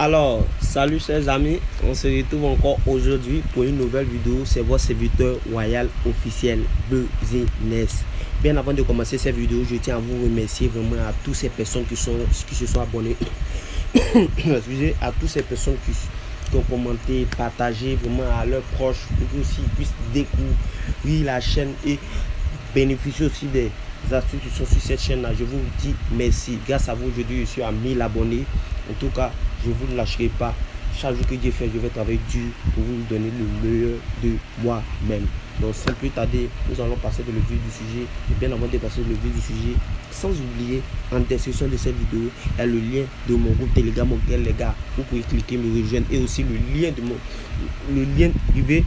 Alors, salut chers amis, on se retrouve encore aujourd'hui pour une nouvelle vidéo. C'est votre serviteur royal officiel Business. Bien avant de commencer cette vidéo, je tiens à vous remercier vraiment à toutes ces personnes qui se sont abonnées. Excusez, à toutes ces personnes qui ont commenté, partagé vraiment à leurs proches pour qu'ils aussi puissent découvrir la chaîne et bénéficier aussi des astuces qui sont sur cette chaîne là. Je vous dis merci. Grâce à vous aujourd'hui je suis à 1000 abonnés. En tout cas, je ne vous lâcherai pas. Chaque jour que Dieu fait, je vais travailler dur pour vous donner le meilleur de moi-même. Donc sans plus tarder, nous allons passer dans le vif du sujet. Et bien avant de passer dans le vif du sujet, sans oublier, en description de cette vidéo, il y a le lien de mon groupe Telegram auquel les gars, vous pouvez cliquer, me rejoindre. Et aussi le lien privé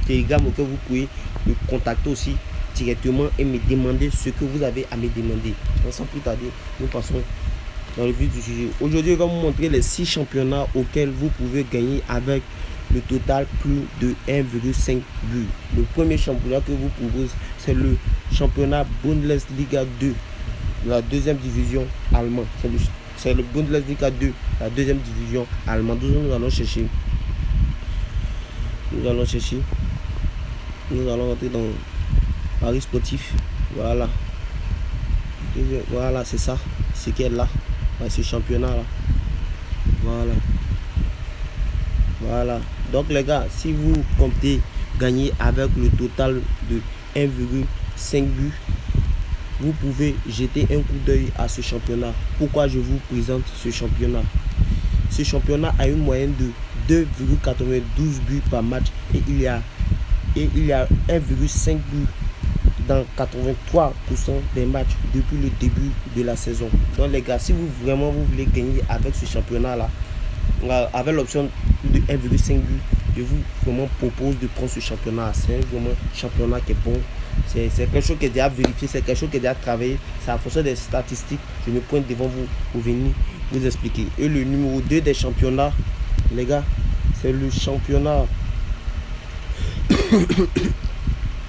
Telegram auquel vous pouvez me contacter aussi directement et me demander ce que vous avez à me demander. Donc sans plus tarder, nous passons dans le vif du sujet. Aujourd'hui, je vais vous montrer les 6 championnats auxquels vous pouvez gagner avec le total plus de 1,5 but. Le premier championnat que je vous propose, c'est le championnat Bundesliga 2, la deuxième division allemande. C'est le Bundesliga 2, la deuxième division allemande. Nous allons chercher. Nous allons rentrer dans Paris Sportif. Voilà. Voilà, c'est ça. C'est qu'elle là. Ce championnat là, voilà. Donc les gars, si vous comptez gagner avec le total de 1,5 but, vous pouvez jeter un coup d'œil à ce championnat. Pourquoi je vous présente ce championnat? Ce championnat a une moyenne de 2,92 buts par match et il y a 1,5 but dans 83% des matchs depuis le début de la saison. Donc les gars, si vous voulez gagner avec ce championnat là, avec l'option de 1,5 but, je vous vraiment propose de prendre ce championnat. C'est vraiment un championnat qui est bon. C'est quelque chose qui est déjà vérifié, c'est quelque chose qui est déjà travaillé. C'est en fonction des statistiques. Je me pointe devant vous pour venir vous expliquer. Et le numéro 2 des championnats, les gars, c'est le championnat.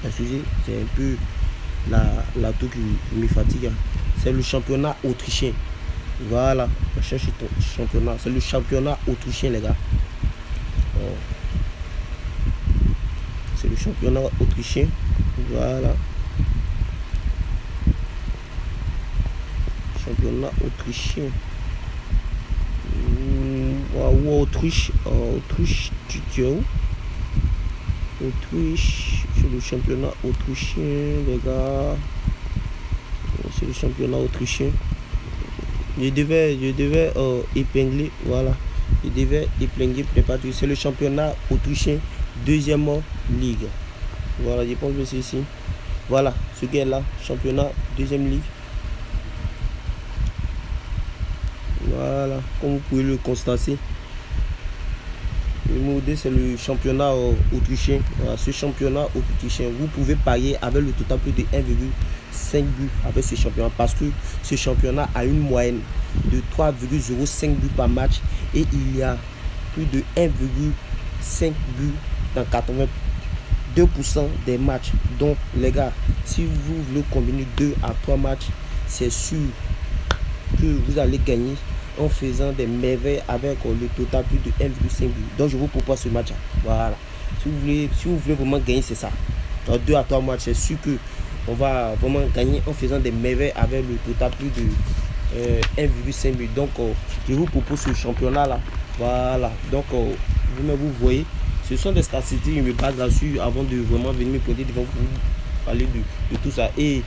Excusez, c'est un peu la toux qui me fatigue. C'est le championnat autrichien. Voilà, je cherche ton championnat. C'est le championnat autrichien, les gars. C'est le championnat autrichien. Voilà. Championnat autrichien. Ou Autriche. Autriche, tu es où? Autriche, c'est le championnat autrichien, les gars. C'est le championnat autrichien. Je devais épingler, voilà. Je devais épingler, préparer. C'est le championnat autrichien, deuxième ligue. Voilà, je pense que c'est ici. Voilà, ce qui est là, championnat, deuxième ligue. Voilà, comme vous pouvez le constater. Le numéro 2, c'est le championnat autrichien. Voilà, ce championnat autrichien, vous pouvez parier avec le total plus de 1,5 but avec ce championnat parce que ce championnat a une moyenne de 3,05 buts par match et il y a plus de 1,5 but dans 82% des matchs. Donc les gars, si vous voulez combiner 2 à 3 matchs, c'est sûr que vous allez gagner en faisant des merveilles avec le total plus de 1,5 but. Donc je vous propose ce match. Voilà. Si vous voulez vraiment gagner, c'est ça. Dans 2 à 3 matchs, c'est sûr que on va vraiment gagner en faisant des merveilles avec le total plus de 1,5 but. Donc je vous propose ce championnat là. Voilà. Donc vous voyez, ce sont des statistiques, je me base là-dessus avant de vraiment venir me poser devant vous parler de tout ça. Et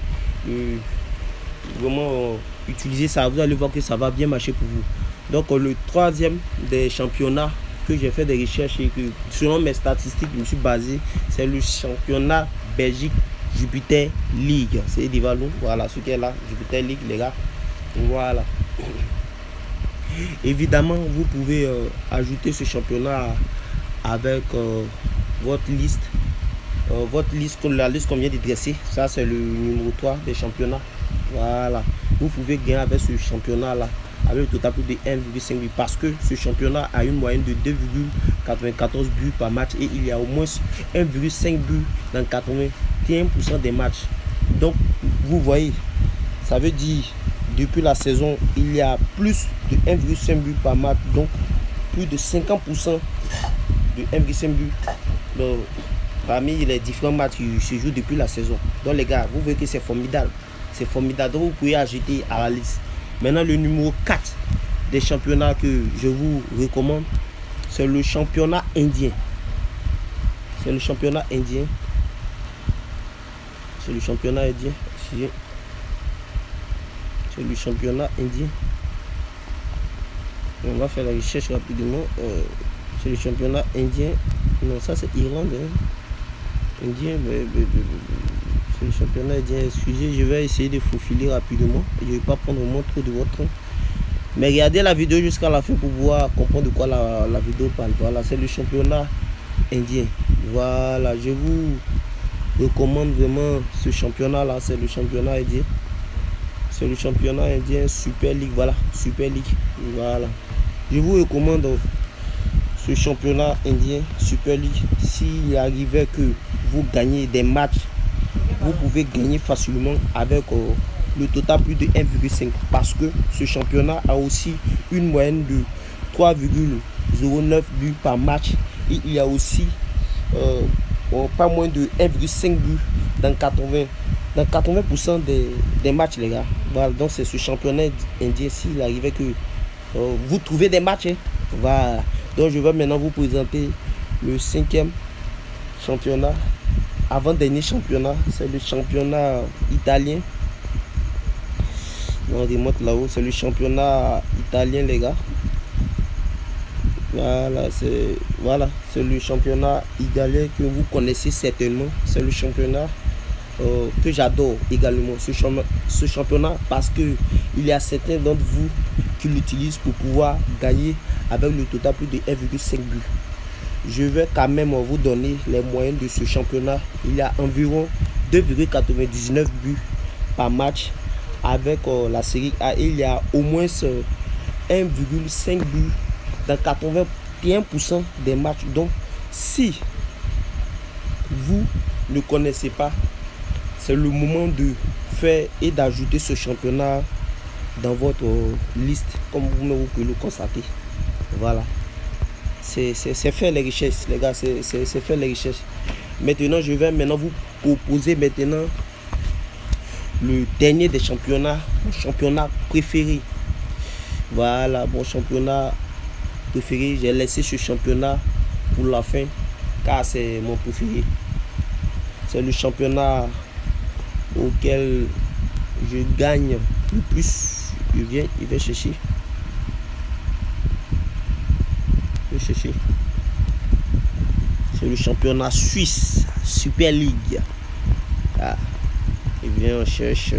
vraiment utiliser ça, vous allez voir que ça va bien marcher pour vous. Donc le troisième des championnats que j'ai fait des recherches et que selon mes statistiques je me suis basé, c'est le championnat Belgique Jupiter League. C'est des ballons, voilà ce qui est là, Jupiter League les gars. Voilà. Évidemment vous pouvez ajouter ce championnat avec votre liste la liste qu'on vient de dresser. Ça c'est le numéro 3 des championnats. Voilà, vous pouvez gagner avec ce championnat là avec le total plus de 1,5 but parce que ce championnat a une moyenne de 2,94 buts par match et il y a au moins 1,5 but dans 81% des matchs. Donc vous voyez, ça veut dire depuis la saison il y a plus de 1,5 but par match. Donc plus de 50% de 1,5 but parmi les différents matchs qui se jouent depuis la saison. Donc les gars, vous voyez que c'est formidable. C'est formidable. Donc vous pouvez ajouter à la liste. Maintenant, le numéro 4 des championnats que je vous recommande, c'est le championnat indien. C'est le championnat indien. C'est le championnat indien. C'est le championnat indien. On va faire la recherche rapidement. C'est le championnat indien. Non, ça c'est Irlande. Hein. Indien. C'est le championnat indien. Excusez, je vais essayer de faufiler rapidement. Je ne vais pas prendre vraiment trop de votre temps. Mais regardez la vidéo jusqu'à la fin pour pouvoir comprendre de quoi la vidéo parle. Voilà, c'est le championnat indien. Voilà, je vous recommande vraiment ce championnat-là. C'est le championnat indien. C'est le championnat indien Super League. Voilà, Super League. Voilà. Je vous recommande ce championnat indien Super League. S'il arrivait que vous gagnez des matchs, vous pouvez gagner facilement avec le total plus de 1,5 parce que ce championnat a aussi une moyenne de 3,09 buts par match et il y a aussi pas moins de 1,5 buts dans 80% des matchs les gars. Voilà, donc c'est ce championnat indien. S'il arrivait que vous trouvez des matchs, hein. Voilà. Donc je vais maintenant vous présenter le 5e championnat, avant-dernier championnat, c'est le championnat italien. On remonte là-haut, c'est le championnat italien les gars. Voilà, c'est le championnat italien que vous connaissez certainement. C'est le championnat que j'adore également. Ce championnat parce que il y a certains d'entre vous qui l'utilisent pour pouvoir gagner avec le total plus de 1,5 buts. Je vais quand même vous donner les moyennes de ce championnat. Il y a environ 2,99 buts par match avec la série A. Il y a au moins 1,5 buts dans 81% des matchs. Donc si vous ne connaissez pas, c'est le moment de faire et d'ajouter ce championnat dans votre liste, comme vous pouvez le constater. Voilà, c'est faire les richesses les gars, c'est faire les richesses. Maintenant je vais vous proposer maintenant le dernier des championnats, mon championnat préféré. Voilà, mon championnat préféré. J'ai laissé ce championnat pour la fin car c'est mon préféré. C'est le championnat auquel je gagne le plus. Il va chercher. C'est le championnat suisse, Super League. Ah, il vient cherche.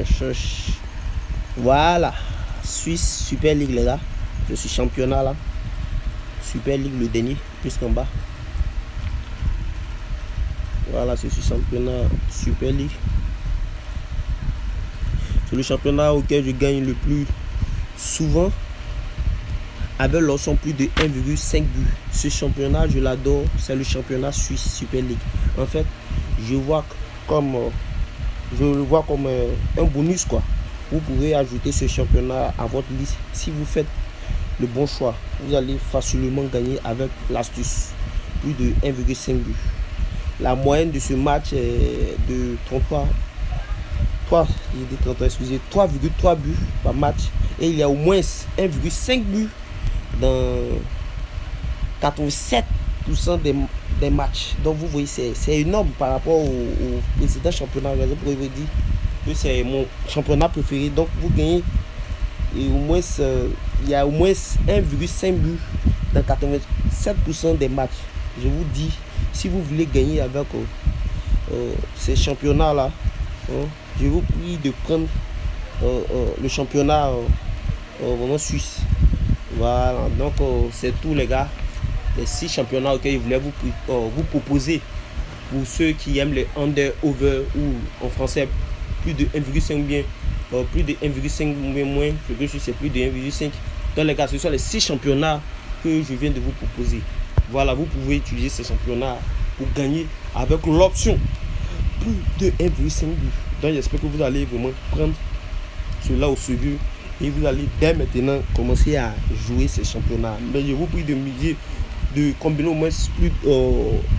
Voilà, Suisse, Super League les gars. Je suis championnat là. Super League le dernier, plus qu'en bas. Voilà, c'est ce championnat Super League. C'est le championnat auquel je gagne le plus souvent avec l'ensemble plus de 1,5 buts. Ce championnat, je l'adore. C'est le championnat suisse Super League. En fait, je le vois comme un bonus quoi. Vous pouvez ajouter ce championnat à votre liste. Si vous faites le bon choix, vous allez facilement gagner avec l'astuce. Plus de 1,5 buts. La moyenne de ce match est de 3,3 buts par match. Et il y a au moins 1,5 buts dans 87% des matchs. Donc vous voyez, c'est énorme par rapport au précédent championnat. Pour vous dire que c'est mon championnat préféré. Donc vous gagnez et il y a au moins 1,5 buts dans 87% des matchs. Je vous dis, si vous voulez gagner avec ces championnats là, je vous prie de prendre le championnat vraiment suisse. Voilà, donc c'est tout les gars. Les 6 championnats auxquels je voulais vous proposer pour ceux qui aiment les under, over ou en français plus de 1,5 bien, plus de 1,5 moins, c'est plus de 1,5. Donc les gars, ce sont les 6 championnats que je viens de vous proposer. Voilà, vous pouvez utiliser ces championnats pour gagner avec l'option plus de 1,5 but. Donc j'espère que vous allez vraiment prendre cela au sérieux et vous allez dès maintenant commencer à jouer ces championnats. Mais je vous prie de me dire de combiner au moins plus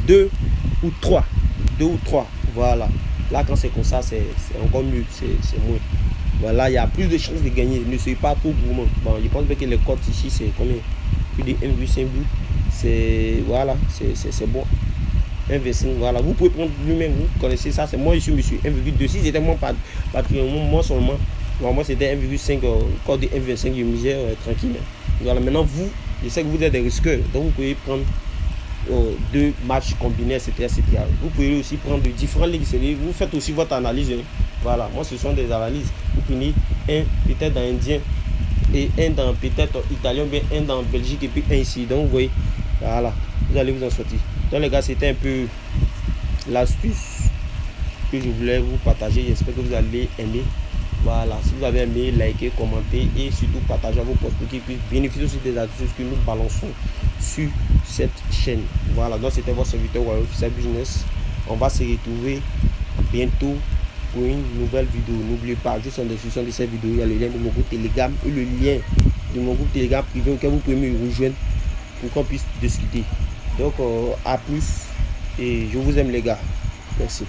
2 ou 3. Voilà. Là, quand c'est comme ça, c'est encore mieux, c'est moins. Voilà, il y a plus de chances de gagner. Ne soyez pas trop gourmand. Bon, je pense que les cotes ici, c'est combien? Plus de 1,5 but. C'est voilà, c'est bon. 1,5, voilà. Vous pouvez prendre lui-même, vous connaissez ça. C'est moi, je suis monsieur 1,2. Si c'était moi, moi seulement. Moi, c'était 1,5, code de 1,25 de misère, tranquille. Voilà, maintenant, vous, je sais que vous êtes des risqueurs. Donc, vous pouvez prendre 2 matchs combinés, etc., etc. Vous pouvez aussi prendre de différentes ligues. Vous faites aussi votre analyse. Hein. Voilà, moi, ce sont des analyses. Vous prenez un peut-être dans indien et un dans peut-être italien, bien un dans Belgique et puis un ici. Donc, vous voyez, voilà, vous allez vous en sortir. Donc, les gars, c'était un peu l'astuce que je voulais vous partager. J'espère que vous allez aimer. Voilà, si vous avez aimé, likez, commentez et surtout partagez à vos potes pour qu'ils puissent bénéficier aussi des astuces que nous balançons sur cette chaîne. Voilà, donc c'était votre serviteur Royal Officiel Business. On va se retrouver bientôt pour une nouvelle vidéo. N'oubliez pas, juste en description de cette vidéo, il y a le lien de mon groupe Telegram et le lien de mon groupe Telegram privé auquel vous pouvez me rejoindre pour qu'on puisse discuter. Donc, à plus et je vous aime les gars. Merci.